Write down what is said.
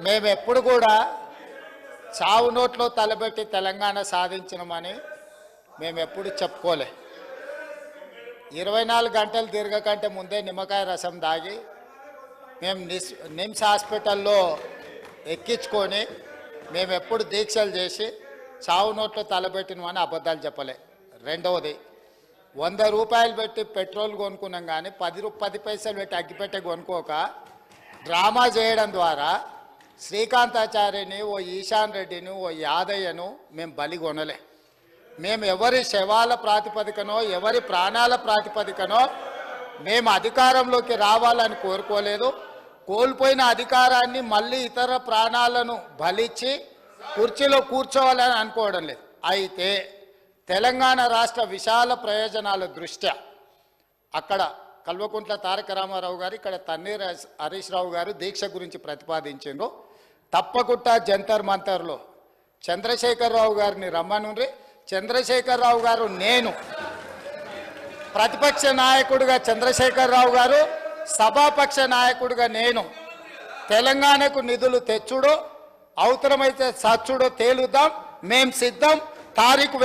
మేము ఎప్పుడు కూడా చావు నోట్లో తలబెట్టి తెలంగాణ సాధించినమని మేము ఎప్పుడు చెప్పుకోలే. 24 గంటలు తిరగకంటే ముందే నిమ్మకాయ రసం దాగి మేము నిమ్స్ హాస్పిటల్లో ఎక్కించుకొని మేము ఎప్పుడు దీక్షలు చేసి చావు నోట్లో తలబెట్టినమని అబద్ధాలు చెప్పలే. రెండవది, 100 రూపాయలు పెట్టి పెట్రోల్ కొనుక్కున్నాం కానీ 10 పైసలు పెట్టి అగ్గిపెట్టే కొనుక్కోక డ్రామా చేయడం ద్వారా శ్రీకాంతాచార్యని, ఓ ఈశాన్ రెడ్డిని, ఓ యాదయ్యను మేము బలి కొనలే. మేము ఎవరి శవాల ప్రాతిపదికనో ఎవరి ప్రాణాల ప్రాతిపదికనో మేము అధికారంలోకి రావాలని కోరుకోలేదు. కోల్పోయిన అధికారాన్ని మళ్ళీ ఇతర ప్రాణాలను బలిచ్చి కుర్చీలో కూర్చోవాలని అనుకోవడం లేదు. అయితే తెలంగాణ రాష్ట్ర విశాల ప్రయోజనాల దృష్ట్యా అక్కడ కల్వకుంట్ల తారక రామారావు గారు, ఇక్కడ తన్నీర్ హరీష్ రావు గారు దీక్ష గురించి ప్రతిపాదించారు. తప్పకుండా జంతర్ మంతర్లో చంద్రశేఖరరావు గారిని రమ్మనుండ్రి. చంద్రశేఖరరావు గారు, నేను ప్రతిపక్ష నాయకుడిగా చంద్రశేఖరరావు గారు, సభాపక్ష నాయకుడిగా నేను తెలంగాణకు నిధులు తెచ్చుడో అవసరమైతే సచ్చుడో తేలుద్దాం. మేం సిద్ధం. తారీఖు